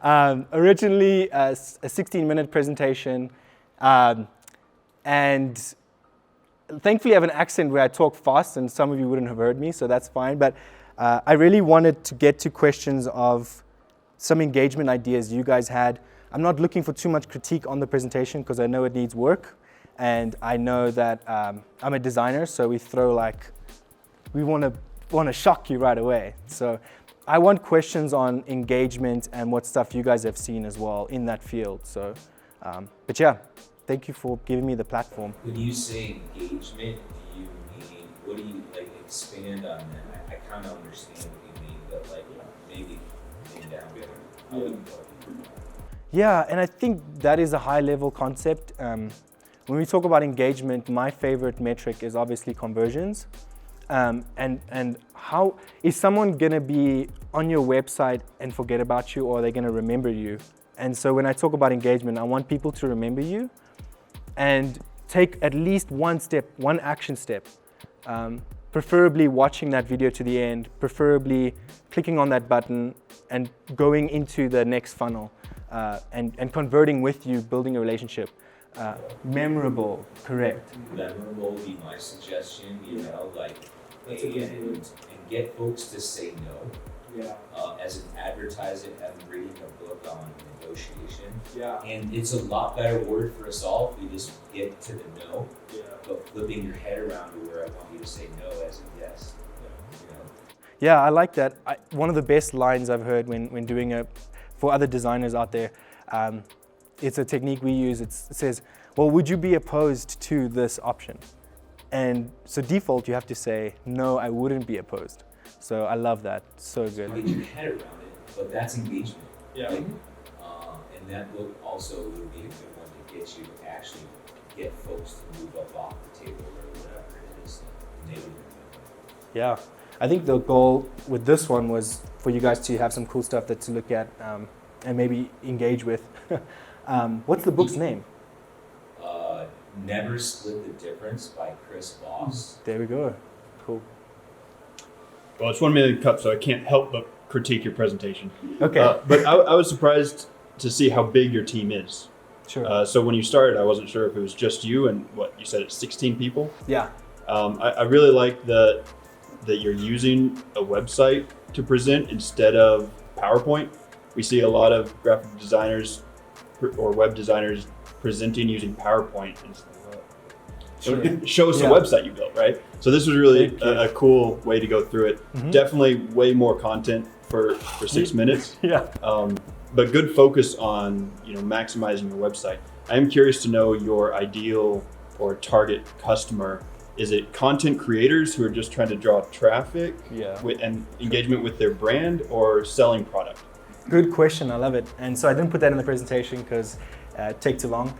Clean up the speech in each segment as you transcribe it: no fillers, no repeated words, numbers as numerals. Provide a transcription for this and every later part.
Originally a 16-minute presentation, and thankfully I have an accent where I talk fast and some of you wouldn't have heard me, so that's fine. But I really wanted to get to questions of some engagement ideas you guys had. I'm not looking for too much critique on the presentation because I know it needs work, and I know that I'm a designer, so we want to shock you right away. So I want questions on engagement and what stuff you guys have seen as well in that field. So, but yeah, thank you for giving me the platform. When you say engagement, do you mean, what do you, like, expand on that? I kind of understand what you mean, but like, maybe down better. Yeah, and I think that is a high-level concept. When we talk about engagement, my favorite metric is obviously conversions. And how is someone gonna be on your website and forget about you, or are they gonna remember you? And so when I talk about engagement, I want people to remember you and take at least one action step. Preferably watching that video to the end, preferably clicking on that button and going into the next funnel, and converting with you, building a relationship. Memorable, correct. Memorable would be my suggestion, like, and get folks to say no. Yeah. As an advertiser, I'm reading a book on negotiation. Yeah. And it's a lot better word for us all if we just get to the no. Yeah. But flipping your head around to where I want you to say no as a yes. Yeah, I like that. One of the best lines I've heard when doing it for other designers out there, it's a technique we use. It says, well, would you be opposed to this option? And so default, you have to say, no, I wouldn't be opposed. So I love that. So good. Get your head around it, but that's engagement. Yeah. Right? And that book also would be a good one to get you to actually get folks to move up off the table or whatever it is. Yeah. I think the goal with this one was for you guys to have some cool stuff to look at and maybe engage with. What's the book's name? Never Split the Difference by Chris Voss. There we go. Cool. Well, it's 1 minute cut, so I can't help but critique your presentation. Okay. But I was surprised to see how big your team is. Sure. So when you started, I wasn't sure if it was just you and what you said, it's 16 people. Yeah. I really like that you're using a website to present instead of PowerPoint. We see a lot of graphic designers or web designers presenting using PowerPoint. And Sure. show us the website you built, right? So this was really a cool way to go through it. Mm-hmm. Definitely way more content for 6 minutes. Yeah. But good focus on maximizing your website. I am curious to know your ideal or target customer. Is it content creators who are just trying to draw traffic and engagement with their brand, or selling product? Good question. I love it. And so I didn't put that in the presentation because it takes too long.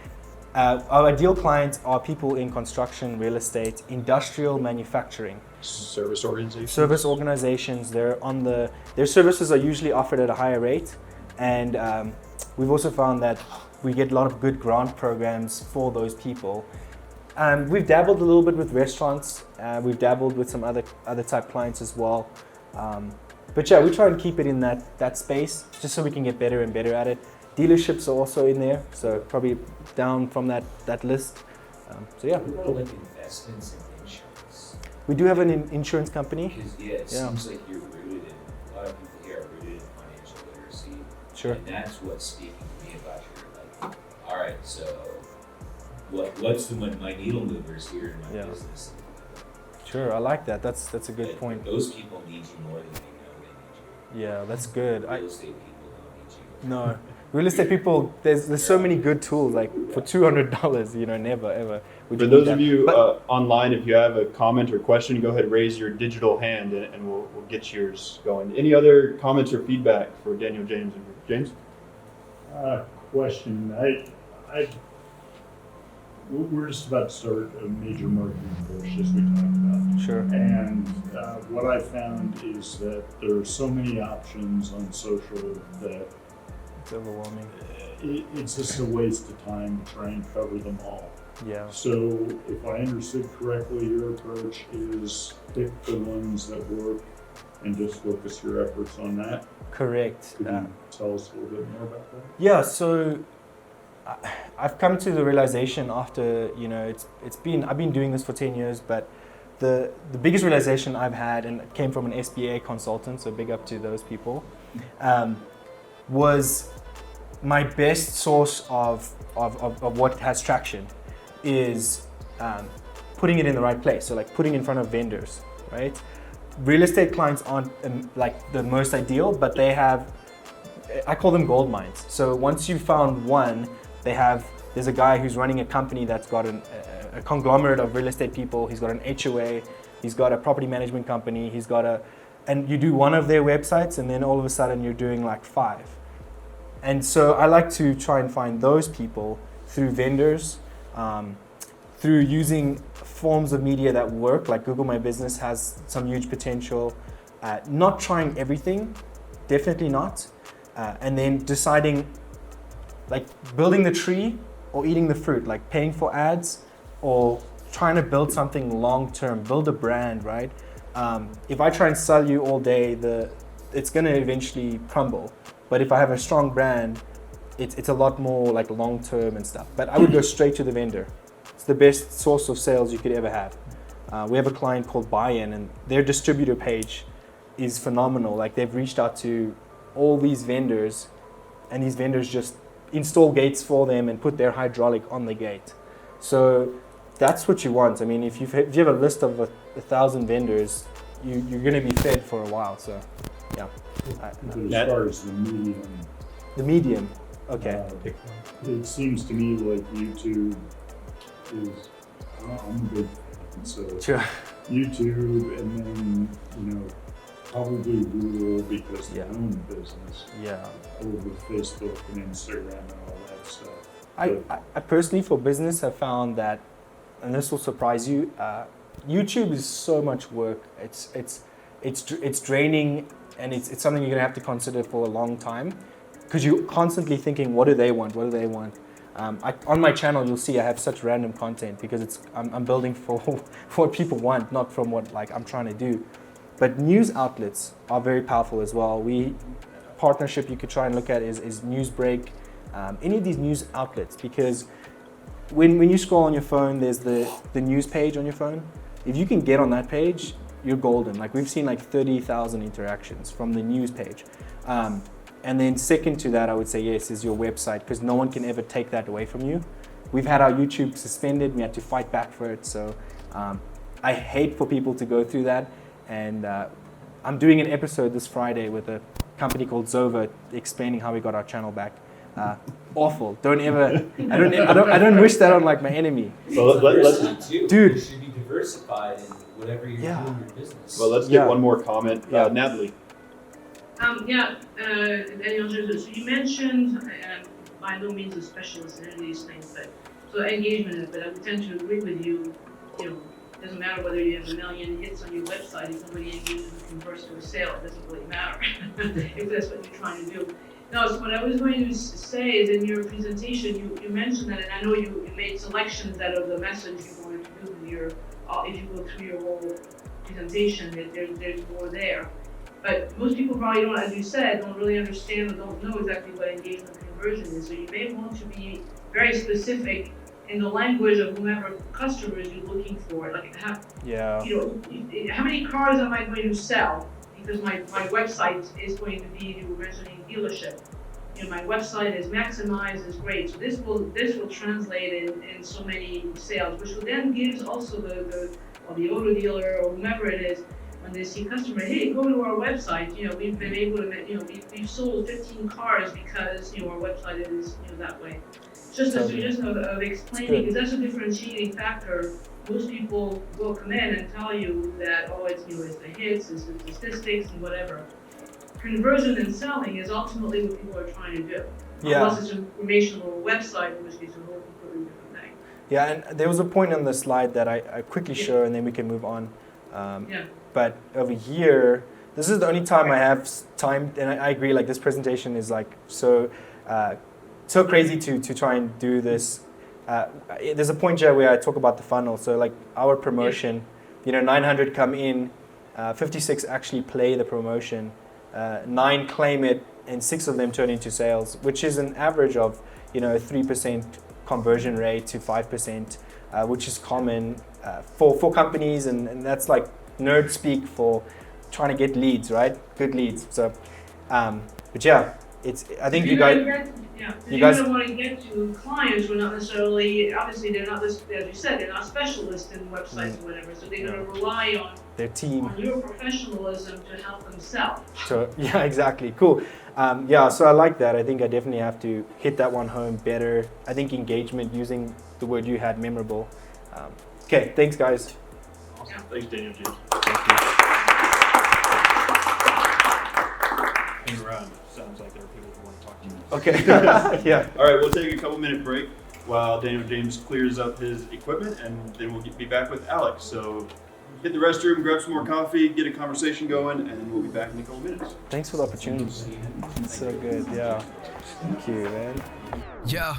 Our ideal clients are people in construction, real estate, industrial manufacturing. Service organizations? Service organizations. Their services are usually offered at a higher rate. And we've also found that we get a lot of good grant programs for those people. We've dabbled a little bit with restaurants. We've dabbled with some other type clients as well. But yeah, we try and keep it in that space just so we can get better and better at it. Dealerships are also in there, so probably down from that list. So yeah. What about like investments and insurance? We do have an insurance company. It seems like you're rooted in, a lot of people here are rooted in financial literacy. Sure. And that's what's speaking to me about your, all right, so what's my needle movers here in my business? Sure, I like that. That's a good point. Those people need you more than they know they need you. Yeah, that's good. Real estate people don't need you. No. Real estate people, there's so many good tools, like for $200, never ever. For those of you online, if you have a comment or question, go ahead and raise your digital hand and we'll get yours going. Any other comments or feedback for Daniël-James and James? Question. We're just about to start a major marketing push, as we talked about. Sure. And what I found is that there are so many options on social that it's overwhelming. It's just a waste of time to try and cover them all. Yeah. So if I understood correctly, your approach is pick the ones that work and just focus your efforts on that. Correct. Could you tell us a little bit more about that? Yeah, so I've come to the realization after, I've been doing this for 10 years, but the biggest realization I've had, and it came from an SBA consultant, so big up to those people, was my best source of what has traction is putting it in the right place. So like putting in front of vendors, right? Real estate clients aren't like the most ideal, but they have, I call them gold mines. So once you've found one, there's a guy who's running a company that's got a conglomerate of real estate people. He's got an HOA, he's got a property management company, and you do one of their websites and then all of a sudden you're doing like 5. And so I like to try and find those people through vendors, through using forms of media that work, like Google My Business has some huge potential. Not trying everything, definitely not. And then deciding, like building the tree or eating the fruit, like paying for ads or trying to build something long-term, build a brand, right? If I try and sell you all day, it's gonna eventually crumble. But if I have a strong brand, it's a lot more like long-term and stuff. But I would go straight to the vendor. It's the best source of sales you could ever have. We have a client called Buy-In, and their distributor page is phenomenal. Like they've reached out to all these vendors, and these vendors just install gates for them and put their hydraulic on the gate. So that's what you want. I mean, if you have a list of 1,000 vendors, you're going to be fed for a while. So, yeah. But as far as the medium, The medium, okay. It seems to me like YouTube is, I'm a big fan, so Sure. YouTube, and then, probably Google because they Yeah. own the business, Yeah. over Facebook and Instagram and all that stuff. I personally, for business, have found that, and this will surprise you, YouTube is so much work. It's draining, and it's something you're gonna have to consider for a long time, because you're constantly thinking, what do they want? What do they want? On my channel, you'll see I have such random content because I'm building for what people want, not from what I'm trying to do. But news outlets are very powerful as well. Partnership you could try and look at is Newsbreak, any of these news outlets, because when you scroll on your phone, there's the news page on your phone. If you can get on that page, you're golden. Like we've seen 30,000 interactions from the news page. And then second to that, I would say yes, is your website, because no one can ever take that away from you. We've had our YouTube suspended, we had to fight back for it. So I hate for people to go through that. And I'm doing an episode this Friday with a company called Zova explaining how we got our channel back. Awful. Don't ever. I don't wish that on my enemy. Well, let's Dude. You should be diversified in whatever you're doing in your business. well, let's get one more comment. Natalie. Daniël-James, so you mentioned, by no means a specialist in any of these things, but so engagement, but I would tend to agree with you. Doesn't matter whether you have 1 million hits on your website, if somebody engages and converts to a sale, it doesn't really matter if that's what you're trying to do. No, so what I was going to say is in your presentation, you mentioned that, and I know you made selections out of the message you wanted to do with if you go through your whole presentation, there's more there. But most people probably don't, as you said, don't really understand or don't know exactly what engagement conversion is. So you may want to be very specific in the language of whomever customers you're looking for. How many cars am I going to sell? Because my website is going to be, you were mentioning dealership. My website is maximized, is great. So this will translate in so many sales, which will then gives also the auto dealer or whomever it is, when they see customer, hey, go to our website. We've been able to, we've sold 15 cars because our website is that way. Just a suggestion of explaining, because that's a differentiating factor. Most people will come in and tell you that, it's the hits, it's the statistics, and whatever. Conversion and selling is ultimately what people are trying to do. Yeah. Unless it's information on a website, in which case it's a whole completely different thing. Yeah, and there was a point on the slide that I quickly show, and then we can move on. But over here, this is the only time I have time, and I agree, this presentation is so crazy to try and do this. There's a point here where I talk about the funnel. So our promotion, 900 come in, 56 actually play the promotion, 9 claim it, and 6 of them turn into sales, which is an average of, you know, 3% conversion rate to 5%, which is common for companies, and that's like nerd speak for trying to get leads, right? Good leads. So, but yeah, I think you guys. You guys want to get to clients who are not necessarily, obviously they're not, as you said, they're not specialists in websites or whatever, so they're going to rely on their team, on your professionalism to help them sell. So yeah, exactly. Cool. Yeah, so I like that. I think I definitely have to hit that one home better. I think engagement, using the word you had, memorable. Okay, thanks guys. Awesome. Yeah. Thanks, Daniël-James. Thank you. Hang around. Sounds like there are people who want to talk to you. Okay. Yeah. All right, we'll take a couple-minute break while Daniël-James clears up his equipment, and then we'll be back with Alex. So hit the restroom, grab some more coffee, get a conversation going, and we'll be back in a couple minutes. Thanks for the opportunity. It's so good. Yeah. Thank you, man. Yo,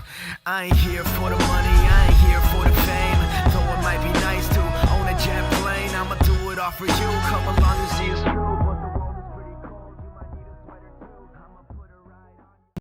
I ain't here for the money, I ain't here for the fame. Though it might be nice to own a jet plane, I'ma do it all for you.